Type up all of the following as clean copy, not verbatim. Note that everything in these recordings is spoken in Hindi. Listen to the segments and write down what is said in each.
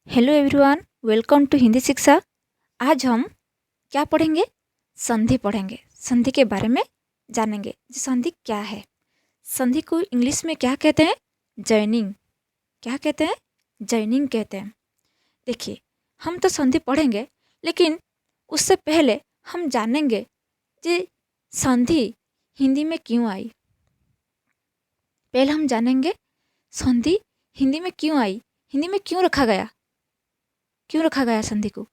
Hello everyone, welcome to Hindi Shiksha. आज हम क्या पढ़ेंगे? संधि पढ़ेंगे। संधि के बारे में जानेंगे। जी, संधि क्या है? संधि को इंग्लिश में क्या कहते हैं? जॉइनिंग। क्या कहते हैं? जॉइनिंग कहते हैं। देखिए, हम तो संधि पढ़ेंगे, लेकिन उससे पहले हम जानेंगे कि संधि हिंदी में क्यों आई। पहले हम जानेंगे संधि हिंदी में क्यों आई, हिंदी में क्यों रखा गया। क्यों रखा गया संधि को?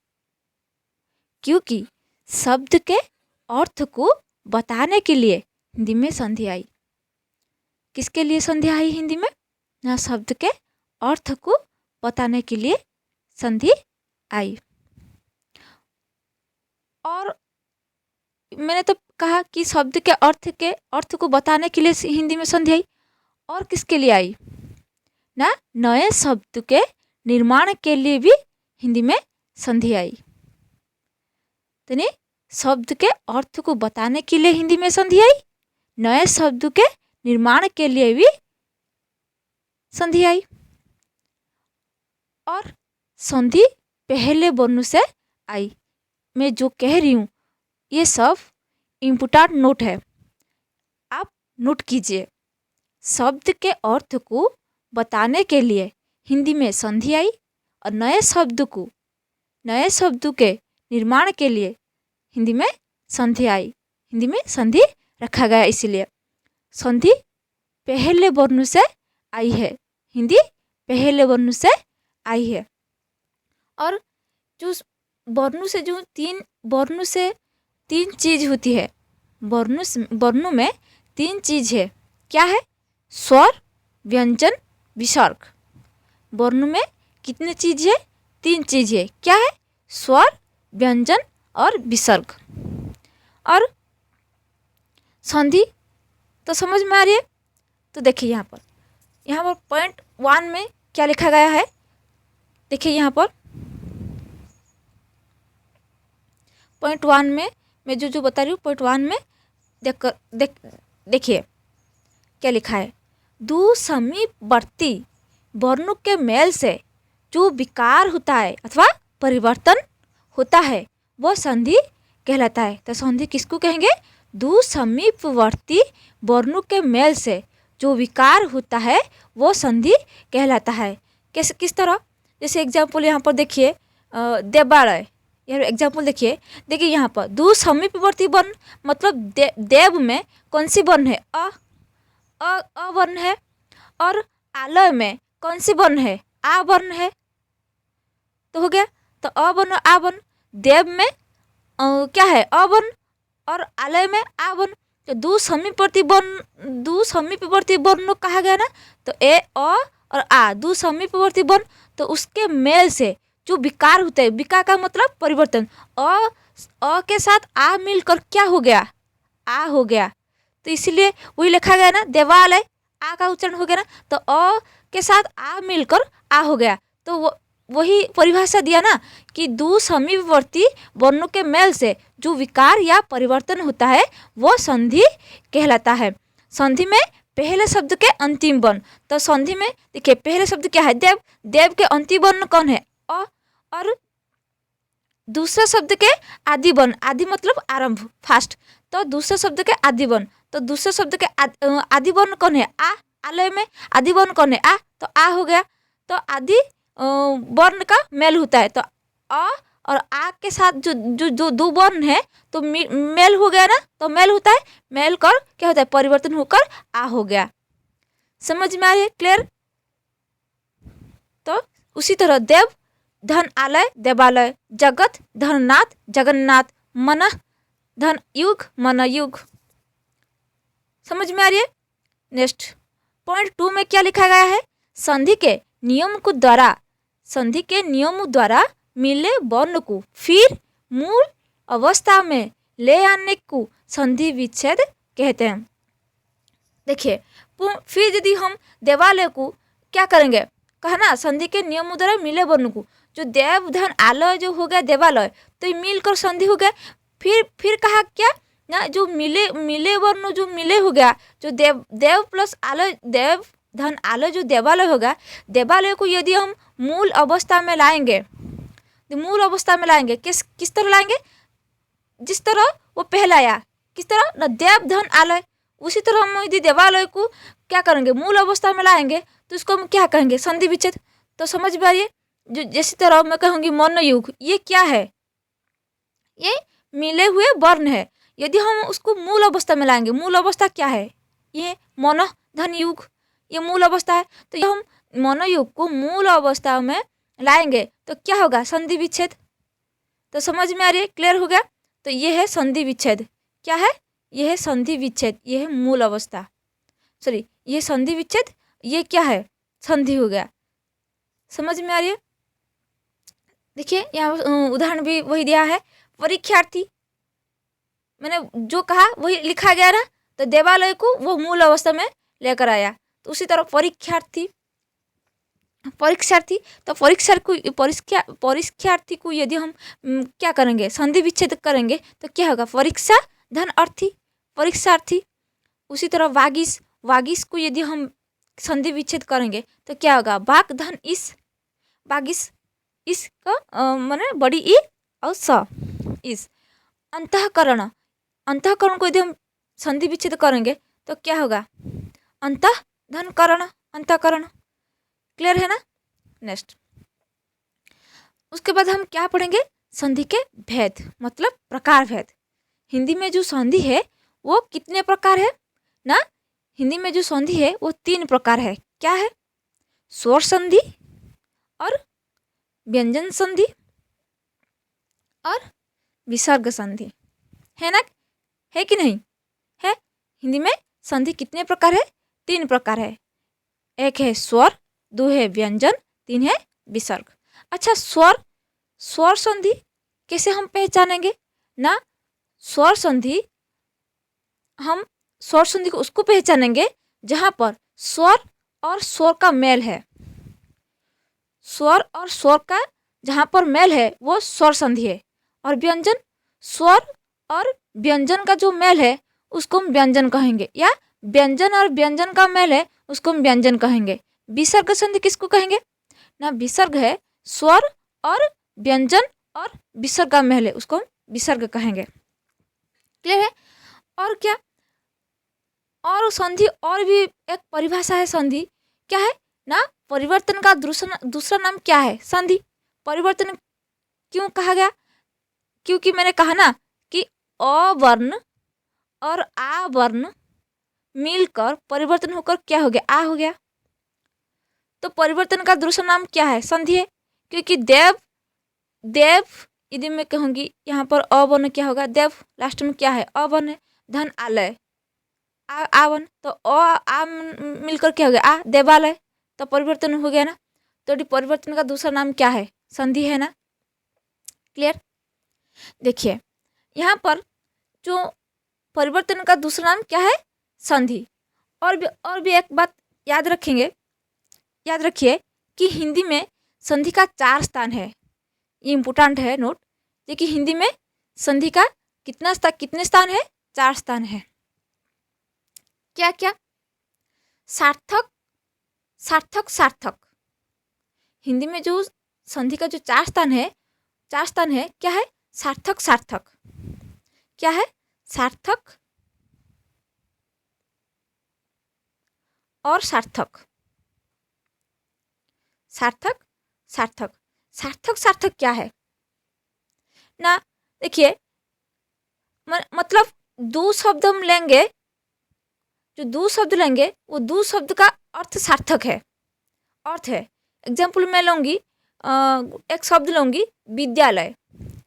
क्योंकि शब्द के अर्थ को बताने के लिए हिंदी में संधि आई। किसके लिए संधि आई हिंदी में? ना, शब्द के अर्थ को बताने के लिए संधि आई। और मैंने तो कहा कि शब्द के अर्थ को बताने के लिए हिंदी में संधि आई। और किसके लिए आई? ना, नए शब्द के निर्माण के लिए भी हिंदी में संधि आई। तो नहीं, शब्द के अर्थ को बताने के लिए हिंदी में संधि आई, नए शब्द के निर्माण के लिए भी संधि आई। और संधि पहले वर्ण से आई। मैं जो कह रही हूँ ये सब इम्पोर्टेंट नोट है, आप नोट कीजिए। शब्द के अर्थ को बताने के लिए हिंदी में संधि आई और नए शब्द के निर्माण के लिए हिंदी में संधि आई। हिंदी में संधि रखा गया, इसीलिए संधि पहले वर्ण से आई है। हिंदी पहले वर्ण से आई है। और जो वर्णों से तीन चीज होती है। वर्णों में तीन चीज है। क्या है? स्वर, व्यंजन, विसर्ग। वर्णों में कितने चीज है? तीन चीज है। क्या है? स्वर, व्यंजन और विसर्ग। और संधि तो समझ में आ रही है? तो देखिए यहाँ पर पॉइंट 1 में क्या लिखा गया है। देखिए यहाँ पर पॉइंट 1 में मैं जो बता रही हूँ, पॉइंट 1 में देखिए क्या लिखा है। दो समीपवर्ती वर्णों के मेल से जो विकार होता है अथवा परिवर्तन होता है वो संधि कहलाता है। तो संधि किसको कहेंगे? दो समीपवर्ती वर्णों के मेल से जो विकार होता है वो संधि कहलाता है। किस तरह? जैसे एग्जाम्पल यहाँ पर देखिए, देवालय। यह एग्जाम्पल देखिए यहाँ पर दो समीपवर्ती वर्ण मतलब देव में कौन सी वर्ण है? अ वर्ण है। और आलय में कौन सी वर्ण है? आ वर्ण है। तो हो गया। तो अ वर्ण, आ वर्ण। देव में क्या है? अ वर्ण। और आलय में आ वर्ण। तो दो समीपवर्ती वर्ण कहा गया ना। तो ए, अ और आ, दो समीपवर्ती वर्ण। तो उसके मेल से जो विकार होता है, विकार का मतलब परिवर्तन। अ के साथ आ मिलकर क्या हो गया? आ हो गया। तो इसीलिए वही लिखा गया ना, देवालय। आ का उच्चारण हो गया ना, तो अ के साथ आ मिलकर आ हो गया। तो वही परिभाषा दिया ना कि दो समीपवर्ती वर्णों के मेल से जो विकार या परिवर्तन होता है वो संधि कहलाता है। संधि में पहले शब्द के अंतिम वर्ण। तो संधि में देखिए पहले शब्द क्या है? देव। देव के अंतिम वर्ण कौन है? अ। और दूसरा शब्द के आदि वर्ण, आदि मतलब आरंभ, फास्ट। तो दूसरे शब्द के आदि वर्ण। तो दूसरे शब्द के आदि वर्ण कौन है? आ। आलय में आदि वर्ण कौन है? आ। तो आ हो गया। तो आदि वर्ण का मेल होता है। तो अ और आ के साथ जो दो वर्ण है तो मेल हो गया ना। तो मेल होता है, मेल कर क्या होता है? परिवर्तन होकर आ हो गया। समझ में आ रही है? क्लियर? तो उसी तरह देव धन आलय, देवालय। जगत धन नाथ, जगन्नाथ। मन धन युग, मन युग। समझ में आ रही है? नेक्स्ट पॉइंट 2 में क्या लिखा गया है? संधि के नियमों द्वारा मिले वर्ण को फिर मूल अवस्था में ले आने को संधि विच्छेद कहते हैं। देखिए फिर यदि हम देवालय को क्या करेंगे? कहा ना, संधि के नियमों द्वारा मिले वर्ण को, जो देव धन आलय जो हो गया देवालय, तो ये मिलकर संधि हो गया। फिर कहा क्या ना, जो मिले वर्ण जो मिले हो गया, जो देव प्लस आलय, देव धन आलय जो देवालय होगा, देवालय को यदि हम मूल अवस्था में लाएंगे, मूल अवस्था में लाएंगे, किस तरह लाएंगे, जिस तरह वो पहला आया, किस तरह न देव धन आलय, उसी तरह हम यदि देवालय को क्या करेंगे, मूल अवस्था में लाएंगे तो इसको हम क्या कहेंगे, संधि विच्छेद। तो समझ में आइए, जो जैसी तरह मैं कहूँगी मनयुग, ये क्या है, ये मिले हुए वर्ण है। यदि हम उसको मूल अवस्था में लाएंगे, मूल अवस्था क्या है, ये मन धन युग, ये मूल अवस्था है। तो ये हम मनयुग को मूल अवस्था में लाएंगे तो क्या होगा, संधि विच्छेद। तो समझ में आ रही है, क्लियर हो गया। तो ये है संधि विच्छेद, क्या है, ये है संधि विच्छेद, ये है मूल अवस्था, सॉरी ये संधि विच्छेद, ये क्या है, संधि हो गया। समझ में आ रही है। देखिए यहाँ उदाहरण भी वही दिया है, परीक्षार्थी, मैंने जो कहा वही लिखा गया ना, तो देवालय को वो मूल अवस्था में लेकर आया। तो उसी तरह परीक्षार्थी, तो परीक्षार्थी को यदि हम क्या करेंगे, संधि विच्छेद करेंगे तो क्या होगा, परीक्षा धन अर्थी, परीक्षार्थी। उसी तरह वागीश को यदि हम संधि विच्छेद करेंगे तो क्या होगा, वाक धन वागीश, इसका माने बड़ी ई और स इस। अंतःकरण को यदि हम संधि विच्छेद करेंगे तो क्या होगा, अंतः धन करण, अंतःकरण। क्लियर है ना। नेक्स्ट, उसके बाद हम क्या पढ़ेंगे, संधि के भेद, मतलब प्रकार भेद। हिंदी में जो संधि है वो कितने प्रकार है ना, हिंदी में जो संधि है वो 3 प्रकार है। क्या है, स्वर संधि और व्यंजन संधि और विसर्ग संधि, है ना, है कि नहीं है। हिंदी में संधि कितने प्रकार है, 3 प्रकार है। एक है स्वर, 2 है व्यंजन, 3 है विसर्ग। अच्छा, स्वर संधि कैसे हम पहचानेंगे ना, स्वर संधि को उसको पहचानेंगे जहां पर स्वर और स्वर का मेल है, स्वर और स्वर का जहां पर मेल है वो स्वर संधि है। और व्यंजन, स्वर और व्यंजन का जो मेल है उसको हम व्यंजन कहेंगे, या व्यंजन और व्यंजन का मेल है उसको हम व्यंजन कहेंगे। विसर्ग संधि किसको कहेंगे ना, विसर्ग है स्वर और व्यंजन और विसर्ग का मेल है, उसको हम विसर्ग कहेंगे। क्लियर है। और क्या, और संधि और भी एक परिभाषा है संधि, क्या है ना, परिवर्तन का दूसरा नाम क्या है, संधि। परिवर्तन क्यों कहा गया, क्योंकि मैंने कहा ना कि अ वर्ण और आ वर्ण मिलकर परिवर्तन होकर क्या हो गया, आ हो गया। तो परिवर्तन का दूसरा नाम क्या है, संधि है। क्योंकि देव यदि मैं कहूँगी यहाँ पर अवर्ण क्या होगा, देव लास्ट में क्या है, अवर्ण है। धन आलय, आवन, तो आ मिलकर क्या हो गया, आ देवालय, तो परिवर्तन हो गया ना। तो परिवर्तन का दूसरा नाम क्या है, संधि है ना। क्लियर। देखिए यहाँ पर जो परिवर्तन का दूसरा नाम क्या है, संधि। और भी एक बात याद रखिए कि हिंदी में संधि का 4 स्थान है, ये इम्पोर्टेंट है नोट, देखिए हिंदी में संधि का कितने स्थान है, 4 स्थान है। क्या क्या, सार्थक, हिंदी में जो संधि का जो 4 स्थान है क्या है, सार्थक, क्या है, सार्थक और सार्थक क्या है ना। देखिए मतलब 2 शब्द हम लेंगे, जो 2 शब्द लेंगे वो 2 शब्द का अर्थ सार्थक है, अर्थ है। एग्जाम्पल मैं लूँगी, एक शब्द लूँगी विद्यालय,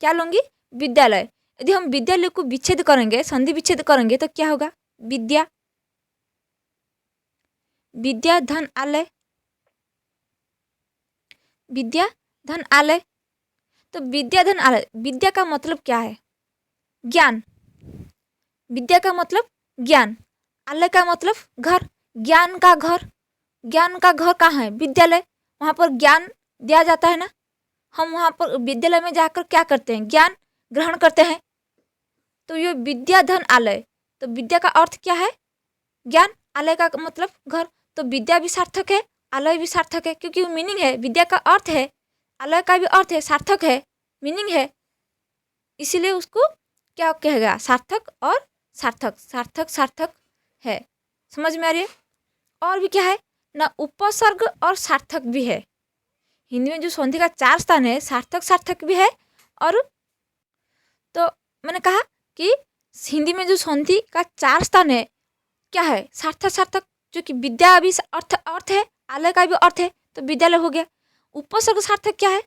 क्या लूँगी, विद्यालय। यदि हम विद्यालय को विच्छेद करेंगे, संधि विच्छेद करेंगे तो क्या होगा, विद्या धन आलय, विद्या धन आलय। तो विद्या धन आलय, विद्या का मतलब क्या है, ज्ञान, विद्या का मतलब ज्ञान, आलय का मतलब घर, ज्ञान का घर कहाँ है, विद्यालय, वहाँ पर ज्ञान दिया जाता है ना। हम वहाँ पर विद्यालय में जाकर क्या करते हैं, ज्ञान ग्रहण करते हैं। तो ये विद्या धन आलय, तो विद्या का अर्थ क्या है, ज्ञान, आलय का मतलब घर। तो विद्या भी सार्थक है आलय भी सार्थक है, क्योंकि वो मीनिंग है, विद्या का अर्थ है, आलय का भी अर्थ है, सार्थक है, मीनिंग है, इसीलिए उसको क्या कहेगा, सार्थक और सार्थक, सार्थक सार्थक है। समझ में आ रही है। और भी क्या है ना, उपसर्ग और सार्थक भी है। हिंदी में जो संधि का 4 स्थान है, सार्थक सार्थक भी है। और तो मैंने कहा कि हिंदी में जो संधि का 4 स्थान है, क्या है, सार्थक सार्थक, जो कि विद्या भी अर्थ अर्थ है, आलय का भी अर्थ है, तो विद्यालय हो गया। उपसर्ग सार्थक क्या है,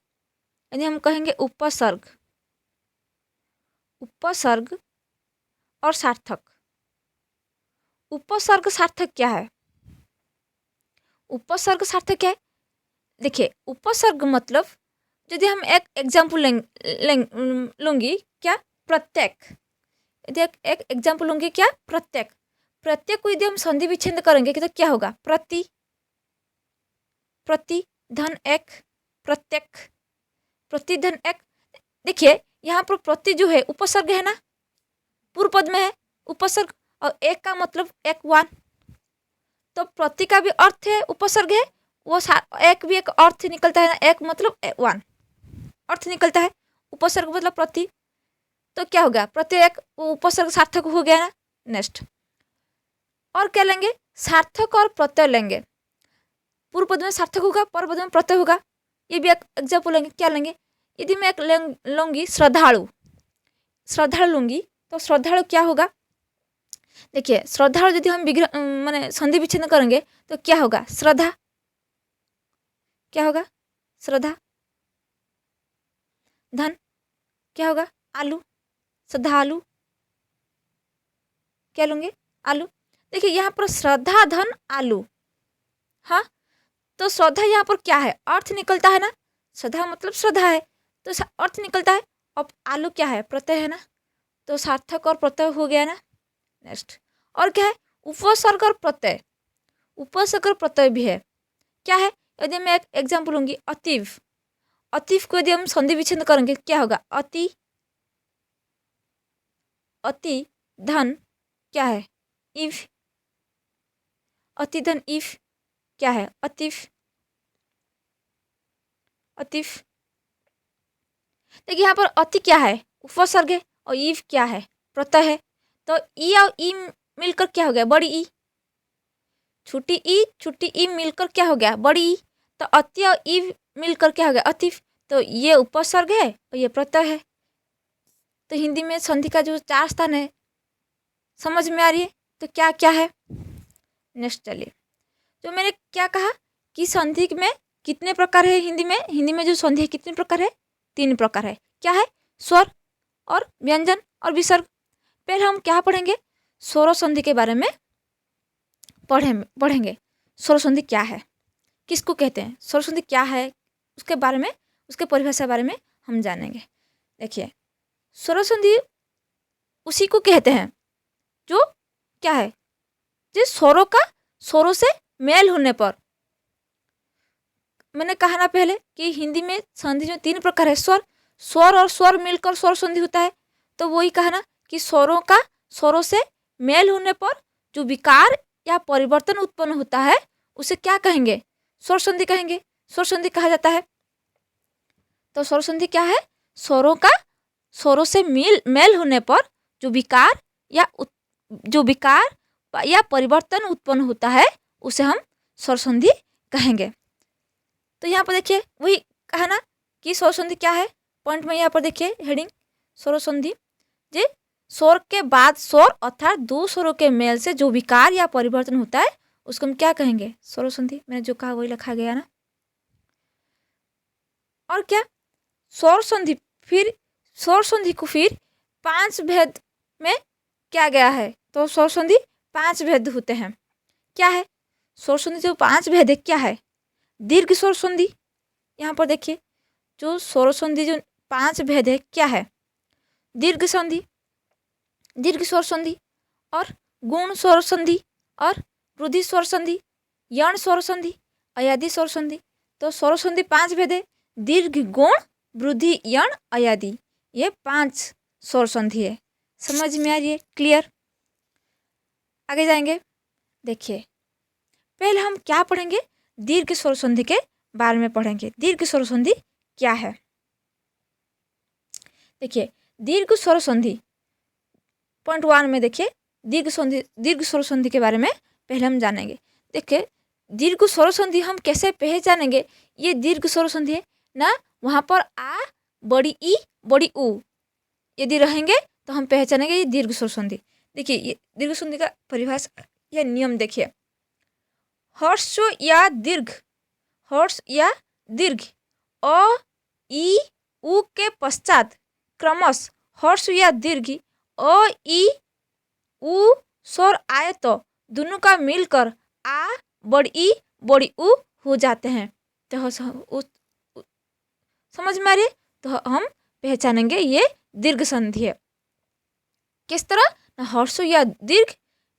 यदि हम कहेंगे उपसर्ग, उपसर्ग और सार्थक, उपसर्ग सार्थक क्या है, उपसर्ग सार्थक क्या है, देखिए उपसर्ग मतलब, यदि हम एक एग्जाम्पल लूँगी, क्या, प्रत्येक, यदि एक एग्जाम्पल लूँगी, क्या, प्रत्येक, प्रत्येक को यदि हम संधि विच्छेद करेंगे तो क्या होगा, प्रति, प्रति धन एक, प्रत्येक, प्रति धन एक। देखिए यहाँ पर प्रति जो है उपसर्ग है ना, पूर्व पद में है उपसर्ग, और एक का मतलब एक, वन, तो प्रति का भी अर्थ है, उपसर्ग है, वो एक भी एक अर्थ निकलता है ना, एक मतलब वन अर्थ निकलता है, उपसर्ग मतलब प्रति, तो क्या हो गया, प्रत्येक, वो उपसर्ग सार्थक हो गया ना। नेक्स्ट और क्या लेंगे, सार्थक और प्रत्यय लेंगे, पूर्व पद में सार्थक होगा, पर पद में प्रत्यय होगा, ये भी एक एग्जाम्पल लेंगे। क्या लेंगे, यदि मैं एक लूँगी श्रद्धालु, श्रद्धालु लूँगी, तो श्रद्धालु क्या होगा, देखिए श्रद्धालु यदि हम विग्रह माने संधि विच्छेद करेंगे तो क्या होगा, श्रद्धा, क्या होगा, श्रद्धा, धन क्या होगा, आलू, श्रद्धालु, क्या लूँगे, आलू। देखिए यहाँ पर श्रद्धा धन आलू, हाँ, तो श्रद्धा यहाँ पर क्या है, अर्थ निकलता है ना, श्रद्धा मतलब श्रद्धा है, तो अर्थ निकलता है, अब आलू क्या है, प्रत्यय है ना, तो सार्थक और प्रत्यय हो गया ना। नेक्स्ट और क्या है, उपसर्ग और प्रत्यय, उपसर्ग और प्रत्यय भी है, क्या है, यदि मैं एक एग्जाम्पल लूँगी, अतीव, अतीव को यदि हम संधि विच्छेद करेंगे क्या होगा, अति, अति धन क्या है, इव, अति धन इव क्या है, अतीव, अतीव। देखिए यहाँ पर अति क्या है, उपसर्ग है, और इव क्या है, प्रत्यय है, तो ई और ई मिलकर क्या हो गया, बड़ी ई, छोटी ई मिलकर क्या हो गया, बड़ी ई, तो अति और ई मिलकर क्या हो गया, अतीव, तो ये उपसर्ग है और ये प्रत्यय है। तो हिंदी में संधि का जो 4 स्थान है, समझ में आ रही है, तो क्या क्या है। नेक्स्ट चलिए, जो मैंने क्या कहा कि संधि में कितने प्रकार है, हिंदी में जो संधि है कितने प्रकार है, 3 प्रकार है, क्या है, स्वर और व्यंजन और विसर्ग। पहले हम क्या पढ़ेंगे, स्वर संधि के बारे में पढ़ेंगे, स्वर संधि क्या है, किसको कहते हैं, स्वर संधि क्या है, उसके बारे में, उसके परिभाषा बारे में हम जानेंगे। देखिए स्वर संधि उसी को कहते हैं जो क्या है, जिस स्वरों से मेल होने पर, मैंने कहा ना पहले कि हिंदी में संधि में 3 प्रकार है, स्वर और स्वर मिलकर स्वर संधि होता है, तो वही कहा ना कि स्वरों से मेल होने पर जो विकार या परिवर्तन उत्पन्न होता है उसे क्या कहेंगे, स्वर संधि कहेंगे, स्वर संधि कहा जाता है। तो स्वर संधि क्या है, स्वरों से मेल होने पर जो विकार या परिवर्तन उत्पन्न होता है उसे हम स्वर संधि कहेंगे। तो यहाँ पर देखिए वही कहा ना कि स्वर संधि क्या है, पॉइंट में यहाँ पर देखिए हेडिंग, स्वर संधि जे स्वर के बाद स्वर अर्थात 2 स्वरों के मेल से जो विकार या परिवर्तन होता है उसको हम क्या कहेंगे, स्वर संधि। मैंने जो कहा वही लिखा गया ना। और क्या, स्वर संधि को फिर 5 भेद में क्या गया है, तो स्वर संधि 5 भेद होते हैं। क्या है स्वर संधि, जो 5 भेद है क्या है, दीर्घ स्वर संधि, यहाँ पर देखिए जो स्वर संधि जो 5 भेद है क्या है, दीर्घ स्वर संधि और गुण स्वर संधि और वृद्धि स्वर संधि, यण स्वर संधि, अयादि स्वर संधि। तो स्वर संधि 5 भेद है, दीर्घ, गुण, वृद्धि, यण, अयादि, ये 5 स्वर संधि है। समझ में आ रही है, क्लियर। आगे जाएंगे, देखिए पहले हम क्या पढ़ेंगे, दीर्घ स्वर संधि के बारे में पढ़ेंगे। दीर्घ स्वर संधि क्या है? देखिए, दीर्घ स्वर संधि पॉइंट 1 में देखिए, दीर्घ स्वर संधि के बारे में पहले हम जानेंगे। देखिए, दीर्घ स्वर संधि हम कैसे पहचानेंगे? ये दीर्घ स्वर संधि है ना, वहाँ पर आ बड़ी ई बड़ी ऊ यदि रहेंगे तो हम पहचानेंगे ये दीर्घ स्वर संधि। देखिए, ये दीर्घ संधि का परिभाषा या नियम देखिए। हर्ष या दीर्घ अ ई उ के पश्चात क्रमश हर्ष या दीर्घ अ ई उ स्वर आए तो दोनों का मिलकर आ बड़ी ऊ हो जाते हैं। तो समझ में आ रही है? तो हम पहचानेंगे ये दीर्घ संधि है। किस तरह? हर्ष या दीर्घ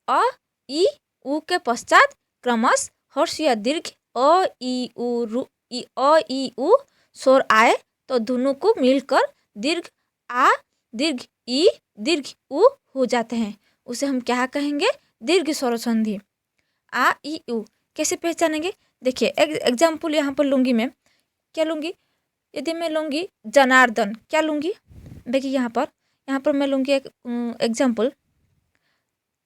अ ई उ के पश्चात क्रमश हर्ष या दीर्घ अ ई उ स्वर आए तो दोनों को मिलकर दीर्घ आ दीर्घ ई दीर्घ उ हो जाते हैं। उसे हम क्या कहेंगे? दीर्घ स्वर संधि। आ ई उ कैसे पहचानेंगे? देखिए, एग्जाम्पल यहाँ पर लूँगी मैं। क्या लूँगी? यदि मैं लूँगी जनार्दन, क्या लूँगी? देखिए, यहाँ पर मैं लूँगी एक एग्जाम्पल,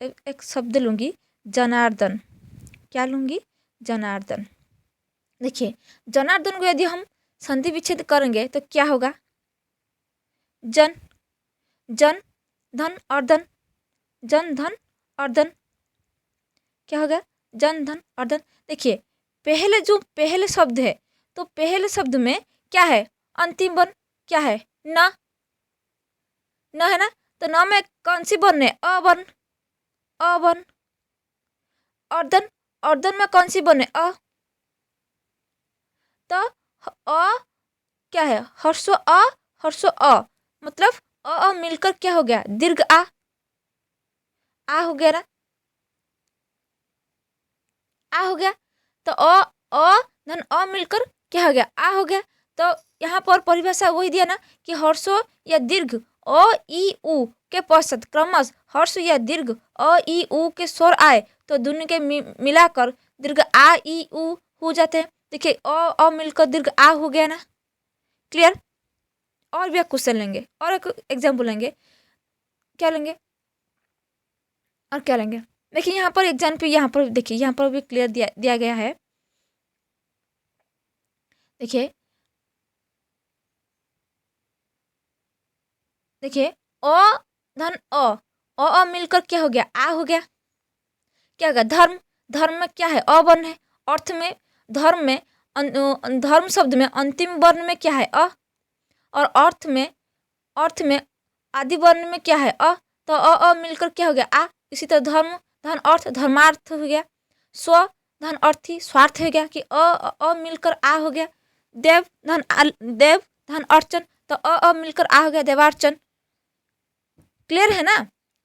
एक शब्द लूँगी जनार्दन। क्या लूँगी? जनार्दन। देखिए, जनार्दन को यदि हम संधि विच्छेद करेंगे तो क्या होगा? जन धन और धन, जन धन और धन, क्या होगा? जन धन और धन। देखिए, पहले शब्द है तो पहले शब्द में क्या है? अंतिम वर्ण क्या है? न है ना। तो न में कौन सी वर्ण है? अ वर्ण। और धन में कौन सी वर्ण है? अ। तो अ क्या है? हर्षो अ मतलब अ मिलकर क्या हो गया? दीर्घ आ हो गया ना, आ हो गया। तो अ धन अ मिलकर क्या हो गया? आ हो गया। तो यहाँ पर परिभाषा वही दिया ना कि हर्षो या दीर्घ अ ई उ के पश्चात क्रमश हर्ष या दीर्घ अ ई उ के स्वर आए तो दोनों के मिलाकर दीर्घ आ ई उ हो जाते हैं। देखिए, अ मिलकर दीर्घ आ हो गया ना। क्लियर? और भी एक क्वेश्चन लेंगे और एक एग्जाम्पल लेंगे। क्या लेंगे? और क्या लेंगे? देखिए, यहाँ पर एग्जाम्पल, यहाँ पर देखिए, यहाँ पर भी क्लियर दिया गया है। देखिए अ धन अ मिलकर क्या हो गया? आ हो गया। क्या होगा? धर्म में क्या है? अ वर्ण है। अर्थ में धर्म शब्द में अंतिम वर्ण में क्या है? अ। और अर्थ में आदि वर्ण में क्या है? अ। तो अ मिलकर क्या हो गया? आ। इसी तरह धर्म धन अर्थ धर्मार्थ हो गया। स्व धन अर्थी स्वार्थ हो गया कि अ मिलकर आ हो गया। देव धन अर्चन तो अ मिलकर आ हो गया देवार्चन। क्लियर है ना?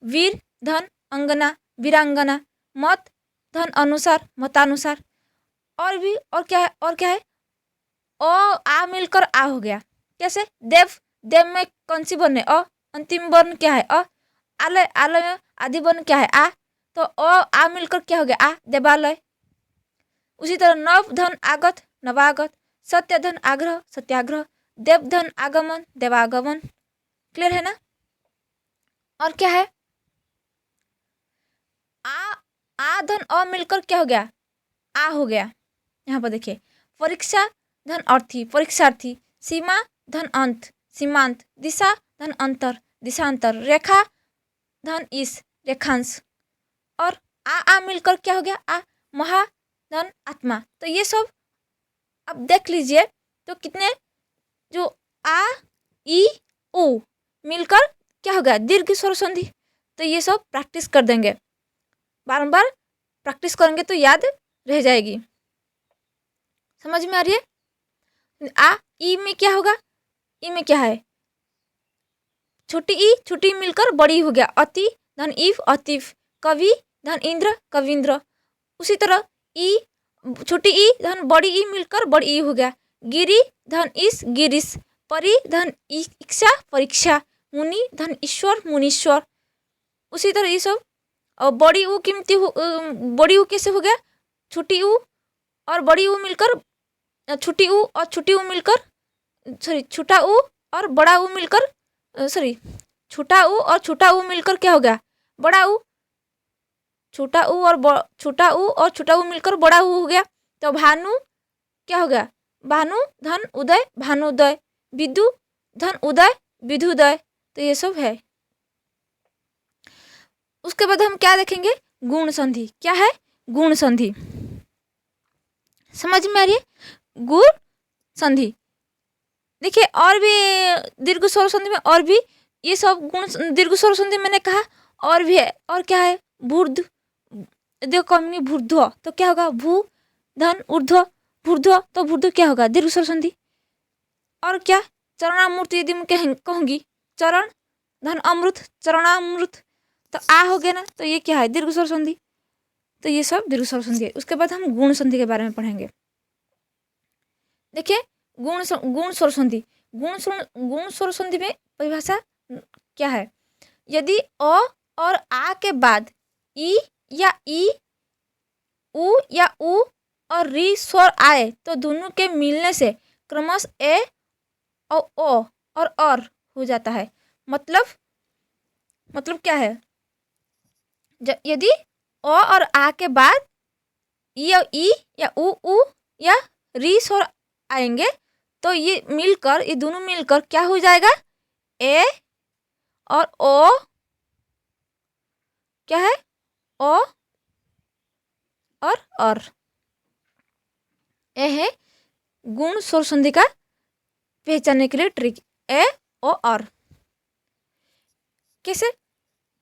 वीर धन अंगना वीरांगना, मत धन अनुसार मतानुसार। और क्या है? ओ आ मिलकर आ हो गया। कैसे? देव में कौन सी वर्ण है? अ। अंतिम वर्ण क्या है? अ। आलय में आदि वर्ण क्या है? आ। तो आ मिलकर क्या हो गया? आ देवालय। उसी तरह नव धन आगत नवागत, सत्य धन आग्रह सत्याग्रह, देव धन आगमन देवागमन। क्लियर है ना? और क्या है? आ धन अ मिलकर क्या हो गया? आ हो गया। यहाँ पर देखिए, परीक्षा धन अर्थी परीक्षार्थी, सीमा धन अंत सीमांत, दिशा धन अंतर दिशांतर, रेखा धन इस रेखांश। और आ मिलकर क्या हो गया? आ महा धन आत्मा। तो ये सब अब देख लीजिए तो कितने जो आ ई उ मिलकर क्या हो गया? दीर्घ स्वर संधि। तो ये सब प्रैक्टिस कर देंगे, बारंबार प्रैक्टिस करेंगे तो याद रह जाएगी। समझ में आ रही है? आ ई में क्या होगा? ई में क्या है? छोटी मिलकर बड़ी हो गया। अति धन इफ अतिफ, कवि धन इंद्र कविंद्र। उसी तरह ई छोटी ई धन बड़ी ई मिलकर बड़ी ई हो गया। गिरी धन इस गिरीश, परी धन इच्छा परीक्षा, मुनि धन ईश्वर मुनीश्वर। उसी तरह ये सब। और बड़ी ऊ कीमती बड़ी ऊ कैसे हो गया? छोटी ऊ और बड़ी ऊ मिलकर छोटी ऊ और छोटी ऊ मिलकर सॉरी छोटा ऊ और बड़ा ऊ मिलकर सॉरी छोटा ऊ और छोटा ऊ मिलकर क्या हो गया बड़ा ऊ। छोटा ऊ और छोटा ऊ मिलकर बड़ा ऊ हो गया। तो भानु क्या हो गया भानु धन उदय भानुदय। विदु धन उदय विदुदय। तो ये सब है। उसके बाद हम क्या देखेंगे गुण संधि। क्या है गुण संधि समझ में आ रही है। गुण संधि देखिए और भी दीर्घ स्वर संधि में और भी ये सब गुण दीर्घ स्वर संधि मैंने कहा और भी है। और क्या है भूर्ध देखो कमी भूर्ध्व तो क्या होगा भू धन ऊर्ध्व भूर्ध्व तो भूर्ध्व क्या होगा दीर्घ स्वर संधि। और क्या चरणामूर्त यदि मैं कहूँगी चरण धन अमृत चरणामृत तो आ हो गया ना। तो ये क्या है दीर्घ स्वर संधि। तो ये सब दीर्घ स्वर संधि है। उसके बाद हम गुण संधि के बारे में पढ़ेंगे। देखिए गुण स्वर संधि गुण स्वर संधि में परिभाषा क्या है। यदि अ और आ के बाद ई या ई उ या उ और री स्वर आए तो दोनों के मिलने से क्रमशः ए और ओ और हो जाता है। मतलब क्या है यदि अ और आ के बाद ई या उ या री स्वर आएंगे तो ये दोनों मिलकर क्या हो जाएगा ए और ओ क्या है ओ और ए है गुण स्वर संधि का पहचानने के लिए ट्रिक ए ओ और। कैसे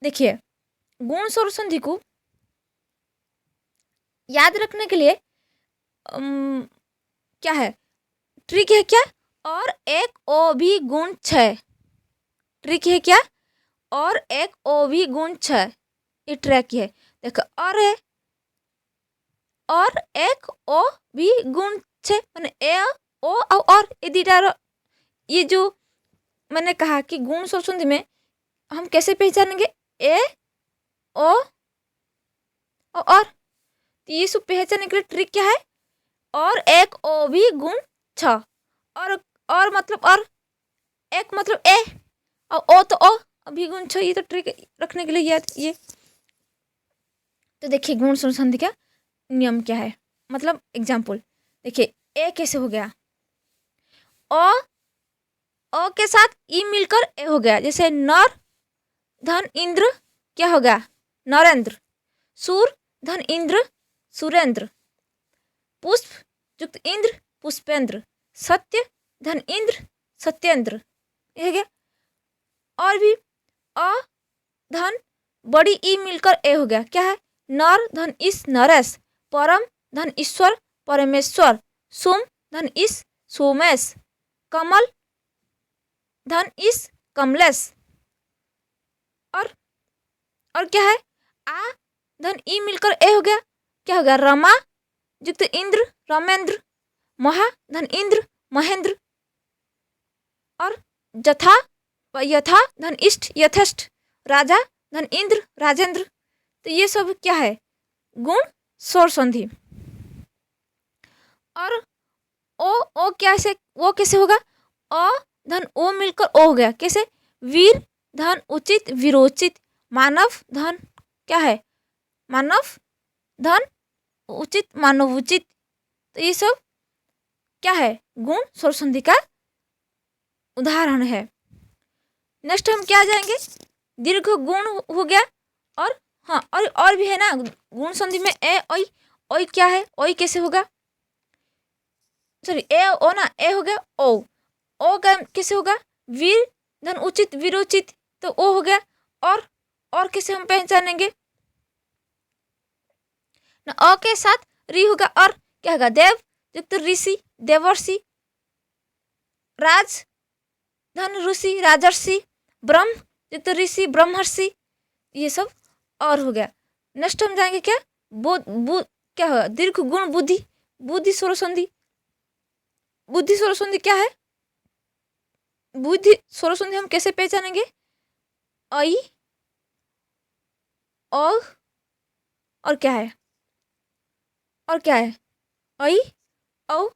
देखिए गुण स्वर संधि को याद रखने के लिए क्या है ट्रिक है क्या और एक ओ भी गुण 6। ट्रिक है क्या और एक ओ भी गुण 6 ये ट्रैक है। देखो और है और एक ओ भी गुण 6 मैंने ए ओ और ये दीटा ये जो मैंने कहा कि गुण स्वर संधि में हम कैसे पहचानेंगे ए ओ और तो ये सब पहचानने के लिए ट्रिक क्या है और एक ओ भी गुण 6 और मतलब और एक मतलब ए और ओ तो ओ अभी गुण 6 ये तो ट्रिक रखने के लिए याद ये। तो देखिए गुण स्वर संधि का नियम क्या है मतलब एग्जाम्पल देखिए ए कैसे हो गया ओ के साथ ई मिलकर ए हो गया। जैसे नर धन इंद्र क्या हो गया नरेंद्र। सूर धन इंद्र सुरेंद्र। पुष्प युक्त इंद्र पुष्पेंद्र। सत्य धन इंद्र सत्येंद्र ये हो गया। और भी अ धन बड़ी ई मिलकर ए हो गया क्या है नर धन इस नरेश। परम धन ईश्वर परमेश्वर। सोम धन इस सोमेश। कमल धन इस कमलेश। और क्या है आ धन ई मिलकर ए हो गया क्या हो गया रमा युक्त इंद्र रमेंद्र। महा धन इंद्र महेंद्र। और जथा यथा धन इष्ट यथेष्ट। राजा धन इंद्र राजेंद्र। तो ये सब क्या है गुण स्वर संधि। और ओ कैसे वो कैसे होगा अ धन ओ मिलकर ओ हो गया कैसे वीर धन उचित वीरोचित। मानव धन क्या है मानव धन उचित मानवोचित। तो ये सब क्या है गुण स्वर संधि का उदाहरण है। नेक्स्ट हम क्या जाएंगे दीर्घ गुण हो गया। और हाँ और भी है ना गुण संधि में ए ओई क्या है ओई कैसे होगा सॉरी ए ओ ना ए हो गया ओ का कैसे होगा वीर धन उचित वीरोचित तो ओ हो गया। और कैसे हम पहचानेंगे ना अ के साथ री होगा और क्या होगा देव युक्त ऋषि देवर्षि। राज धन ऋषि राजर्षि। ब्रह्म युक्त ऋषि ब्रह्मर्षि ये सब और हो गया। नेक्स्ट हम जाएंगे क्या क्या होगा दीर्घ गुण बुद्धि बुद्धि स्वर संधि। बुद्धि स्वर संधि क्या है बुद्धि स्वर संधि हम कैसे पहचानेंगे आई और क्या है ऐ औ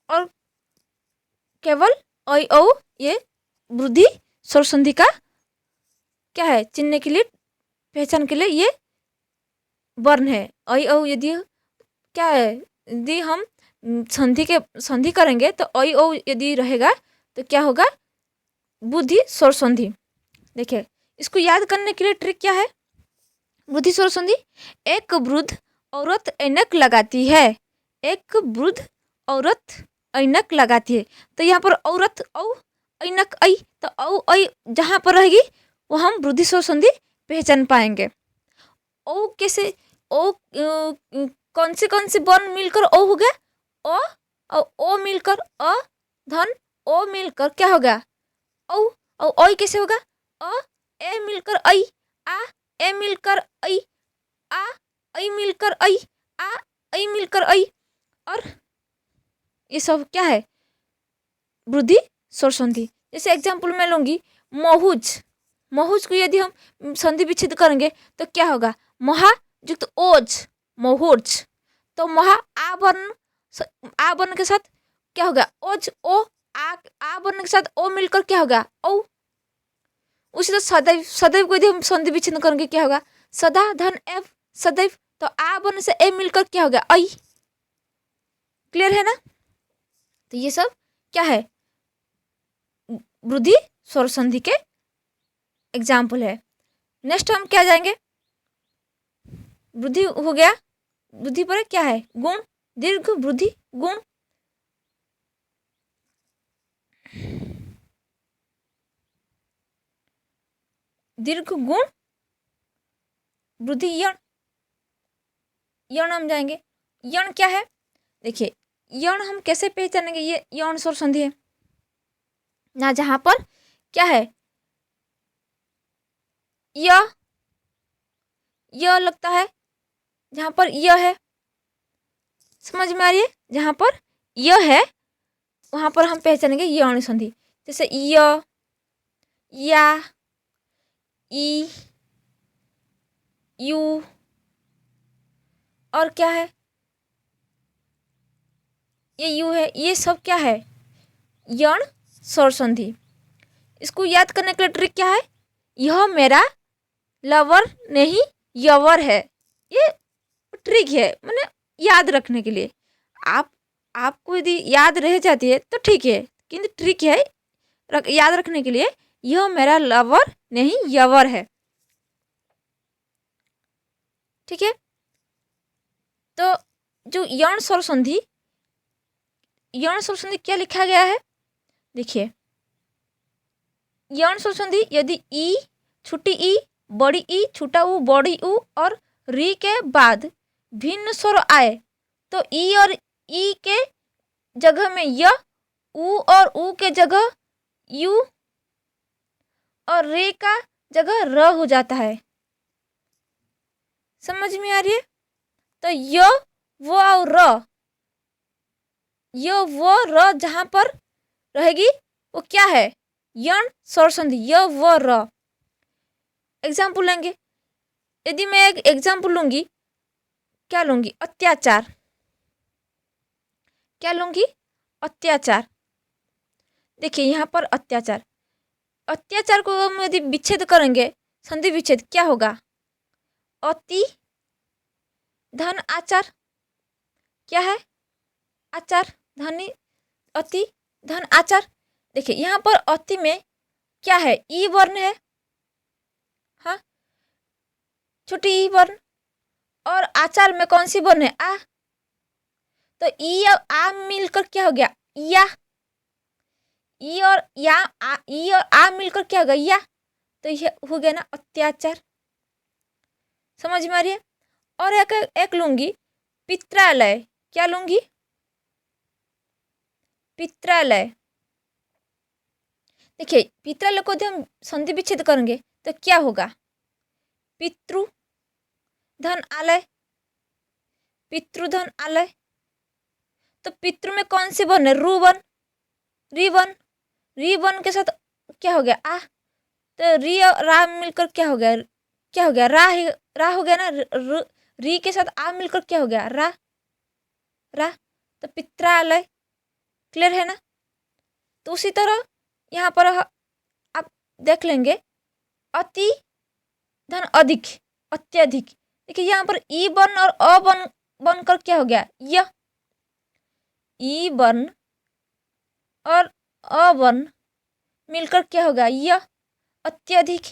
और केवल ऐ औ ये वृद्धि स्वर संधि का क्या है, चिन्ह के लिए, पहचान के लिए ये वर्ण है। ऐ औ यदि क्या है, यदि हम संधि करेंगे तो ऐ औ यदि रहेगा तो क्या होगा, बुद्धि स्वर संधि। देखिए इसको याद करने के लिए ट्रिक क्या है, बुद्धि स्वर संधि। एक वृद्ध औरत ऐनक लगाती है, एक वृद्ध औरत ऐनक लगाती है। तो यहाँ पर औरत औ, ऐनक ऐ, तो औ ऐ जहाँ पर रहेगी वो हम वृद्धि स्वर संधि पहचान पाएंगे। ओ कैसे, ओ कौन से वर्ण मिलकर ओ हो गया, ओ और ओ मिलकर अ, धन ओ मिलकर क्या हो गया, औ। और ओ कैसे होगा, अ ए मिलकर ऐ, आ ए मिलकर ऐ, आ ऐ मिलकर ऐ, आ ऐ मिलकर ऐ। और ये सब क्या है, वृद्धि स्वर संधि। जैसे एग्जाम्पल मैं लूंगी, महुज। महुज को यदि हम संधि विच्छेद करेंगे तो क्या होगा, महा युक्त ओज, महुज। तो महा आ वर्ण के साथ क्या होगा, ओज ओ, आ वर्ण के साथ ओ मिलकर क्या होगा, औ। उसी तो सदैव, सदैव को यदि हम संधि विच्छेद करेंगे क्या होगा, सदा धन एव, सदैव। तो आ वर्ण से ए मिलकर क्या होगा, ऐ। क्लियर है ना। तो ये सब क्या है, वृद्धि स्वर संधि के एग्जाम्पल है। नेक्स्ट हम क्या जाएंगे, वृद्धि हो गया, वृद्धि पर क्या है, गुण, दीर्घ वृद्धि गुण। दीर्घ गुण वृद्धि यण, यण हम जाएंगे। यण क्या है, देखिए यण हम कैसे पहचानेंगे, ये यौन स्वर संधि है ना, जहां पर क्या है, य लगता है, जहां पर य है, समझ में आ रही है, जहां पर य है वहां पर हम पहचानेंगे यौन संधि। जैसे य, या, ई, यू, और क्या है, ये यू है, ये सब क्या है, यण स्वर संधि। इसको याद करने के लिए ट्रिक क्या है, यह मेरा लवर नहीं यवर है। ये ट्रिक है, मैंने याद रखने के लिए। आप आपको यदि याद रह जाती है तो ठीक है, किंतु ट्रिक है याद रखने के लिए, यह मेरा लवर नहीं यवर है। ठीक है, तो जो यौन स्वर संधि, यौन स्वर संधि क्या लिखा गया है, देखिए यौन स्वर संधि यदि ई, छोटी ई, बड़ी ई, छोटा ऊ, बड़ी ऊ और री के बाद भिन्न स्वर आए तो ई और ई के जगह में य, ऊ और ऊ के जगह यू और रे का जगह र हो जाता है। समझ में आ रही है। तो य वो और र, य वो र जहां पर रहेगी वो क्या है, यण स्वर संधि, य वो र। एग्जाम्पल लेंगे, यदि मैं एक एग्जाम्पल लूंगी, क्या लूंगी, अत्याचार। क्या लूंगी, अत्याचार। देखिए यहाँ पर अत्याचार, अत्याचार को हम यदि विच्छेद करेंगे, संधि विच्छेद क्या होगा, अति धन आचार। क्या है, आचार, धनी, अति धन आचार। देखिए यहाँ पर अति में क्या है, ई वर्ण है, हाँ छोटी ई वर्ण, और आचार में कौन सी वर्ण है, आ। तो ई और आ मिलकर क्या हो गया, या। ई और या ई और आ मिलकर क्या हो गया, या। तो ये हो गया ना अत्याचार। समझ में आ रही है। और एक लूंगी पित्रालय। क्या लूंगी, पित्रालय। देखिए पित्रालय को यदि हम संधि विच्छेद करेंगे तो क्या होगा, पितृ धन आलय, पितृधन आलय। तो पितृ में कौन से वर्ण है, रु वर्ण, री वर्ण, री वर्ण के साथ क्या हो गया, आ। तो री और रा मिलकर क्या हो गया, क्या हो गया, रा हो गया ना, री के साथ आ मिलकर क्या हो गया, रा। रा, तो पित्रालय। क्लियर है ना। तो उसी तरह यहाँ पर आप देख लेंगे अति धन अधिक, अत्यधिक। देखिए यहाँ पर ई वर्ण और अ वर्ण बनकर क्या हो गया, य। ई वर्ण और अ वर्ण मिलकर क्या होगा, य, अत्यधिक।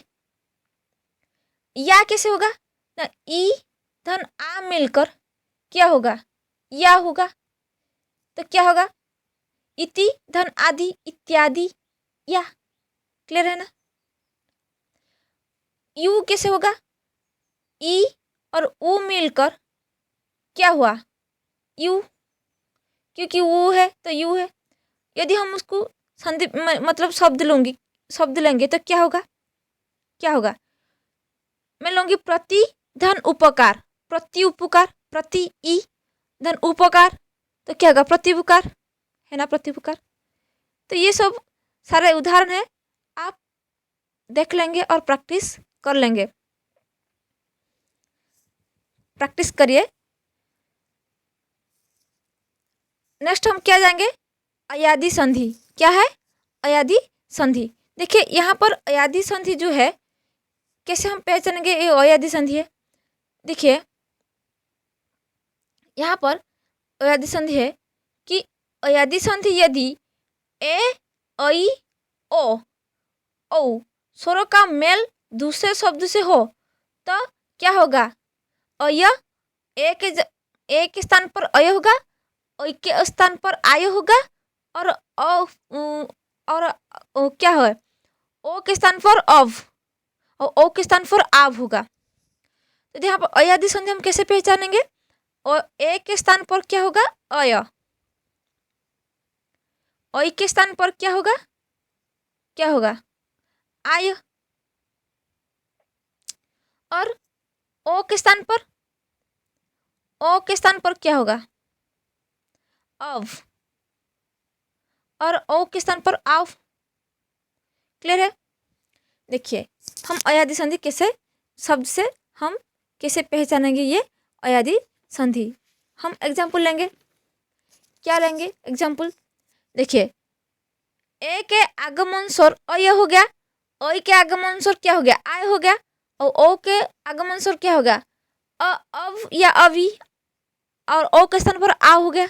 या कैसे होगा ना, ई धन आ मिलकर क्या होगा, या होगा। तो क्या होगा, इति धन आदि, इत्यादि, या। क्लियर है ना। यू कैसे होगा, ई और ऊ मिलकर क्या हुआ, यू, क्योंकि वो है तो यू है। यदि हम उसको संधि मतलब शब्द लेंगे तो क्या होगा, क्या होगा, मैं लूंगी प्रति धन उपकार, प्रति उपकार, प्रति ई धन उपकार, तो क्या होगा, प्रति उपकार है ना, प्रति उपकार। तो ये सब सारे उदाहरण है, आप देख लेंगे और प्रैक्टिस कर लेंगे। प्रैक्टिस करिए। नेक्स्ट हम क्या जाएंगे, अयादी संधि। क्या है, अयादी संधि। देखिए यहाँ पर अयादी संधि जो है, कैसे हम पहचानेंगे ये अयादी संधि है। देखिए यहाँ पर अयादी संधि है कि अयादी संधि यदि ए, ऐ, ओ, औ स्वरों का मेल दूसरे शब्द से हो तो क्या होगा, अय ए के स्थान पर अय होगा, ऐ के स्थान पर आय होगा, और क्या है, ओ के स्थान पर अव, और ओ के स्थान पर आव होगा। तो यहाँ पर अयादी संधि हम कैसे पहचानेंगे, और ए के स्थान पर क्या होगा, अय, ऐ के स्थान पर क्या होगा, क्या होगा, आय, और ओ के स्थान पर, ओ के स्थान पर क्या होगा, अव, और ओ के स्थान पर आव। क्लियर है। देखिए हम अयादी संधि कैसे, शब्द से हम कैसे पहचानेंगे ये अयादी संधि। हम एग्जाम्पल लेंगे, क्या लेंगे एग्जाम्पल। देखिए ए के आगमन स्वर अय हो गया, ऐ के आगमन स्वर क्या हो गया, आय हो गया, और ओ के आगमन स्वर क्या हो गया, अव या अवी, और ओ के स्थान पर आ हो गया,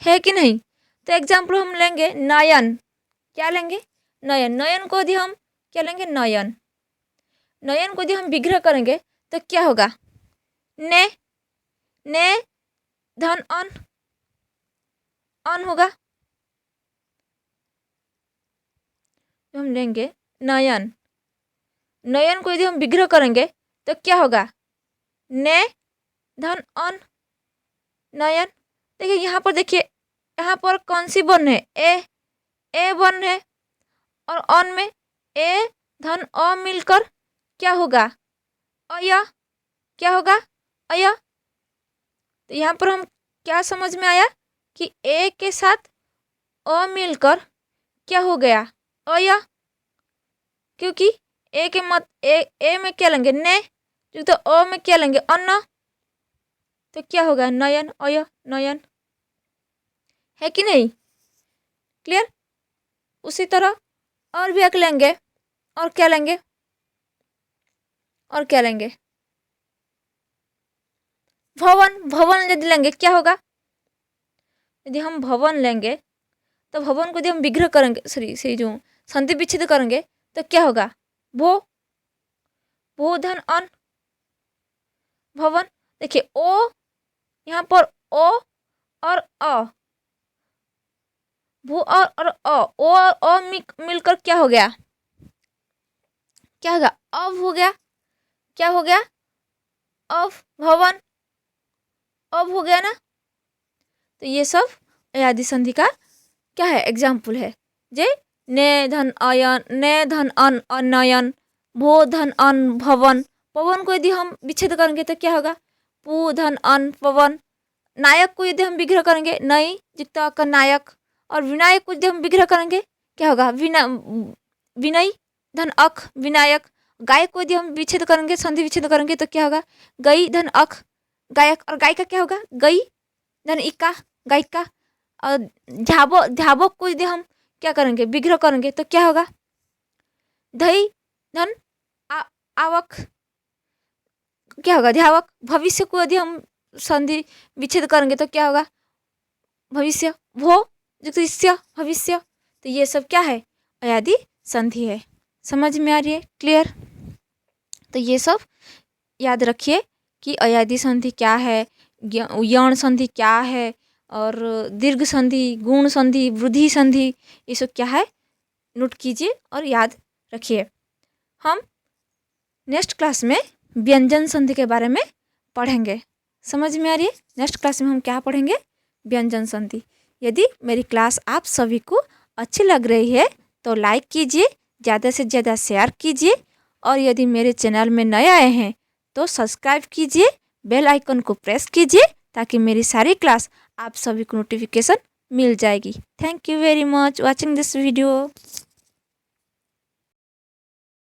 है कि नहीं। तो एग्जाम्पल हम लेंगे नयन। क्या लेंगे, नयन। नयन को यदि हम क्या लेंगे, नयन। नयन को यदि हम विग्रह करेंगे तो क्या होगा, ने, ने धन अन, अन होगा। तो हम लेंगे नयन। नयन को यदि हम विग्रह करेंगे तो क्या होगा, ने धन अन, नयन। देखिए यहाँ पर, देखिए यहाँ पर कौन सी वर्ण है, ए वर्ण है, और अन में ए धन अ मिलकर क्या होगा, अय, क्या होगा, अय। तो यहाँ पर हम क्या समझ में आया कि ए के साथ अ मिलकर क्या हो गया, अय, क्योंकि ए के मत ए में क्या लेंगे, ने, तो अ में क्या लेंगे, अन्न, तो क्या होगा, नयन, अय, नयन, है कि नहीं। क्लियर। उसी तरह और भी एक लेंगे, और क्या लेंगे, और क्या लेंगे, भवन। भवन यदि लेंगे क्या होगा, यदि हम भवन लेंगे तो भवन को यदि हम विग्रह करेंगे, सॉरी जो संधि विच्छेद करेंगे तो क्या होगा, भो, भो धन अन, भवन। देखिए ओ, यहाँ पर ओ और अ, भू और अ, ओ और अ मिलकर क्या हो गया, क्या होगा, अव हो गया। क्या हो गया, अव, भवन, अव हो गया ना। तो ये सब अयादी संधि का क्या है, एग्जाम्पल है। जे ने धन अयन, ने धन अन अनयन, भो धन अन भवन। पवन को यदि हम विच्छेद करेंगे तो क्या होगा, पू धन अन पवन। नायक को यदि हम विग्रह करेंगे, नई युक्त का नायक। और विनायक को यदि हम विग्रह करेंगे क्या होगा, विनय धन अख, विनायक। गाय को यदि हम विच्छेद करेंगे, संधि विच्छेद करेंगे तो क्या होगा, गई धन अख, गायक। और गाय का क्या होगा, गई धन इक्का गायिका। और ध्याबो ध्याबो को यदि हम क्या करेंगे, विग्रह करेंगे तो क्या होगा, धई धन आवक, क्या होगा ध्यावक। भविष्य को यदि हम संधि विच्छेद करेंगे तो क्या होगा, भविष्य। भो दृश्य भविष्य। तो ये सब क्या है, अयादि संधि है। समझ में आ रही है, क्लियर। तो ये सब याद रखिए कि अयादि संधि क्या है, यण संधि क्या है, और दीर्घ संधि, गुण संधि, वृद्धि संधि, ये सब क्या है, नोट कीजिए और याद रखिए। हम नेक्स्ट क्लास में व्यंजन संधि के बारे में पढ़ेंगे। समझ में आ रही है, नेक्स्ट क्लास में हम क्या पढ़ेंगे, व्यंजन संधि। यदि मेरी क्लास आप सभी को अच्छी लग रही है तो लाइक कीजिए, ज़्यादा से ज़्यादा शेयर कीजिए, और यदि मेरे चैनल में नए आए हैं तो सब्सक्राइब कीजिए, बेल आइकन को प्रेस कीजिए, ताकि मेरी सारी क्लास आप सभी को नोटिफिकेशन मिल जाएगी। Thank you very much watching this video.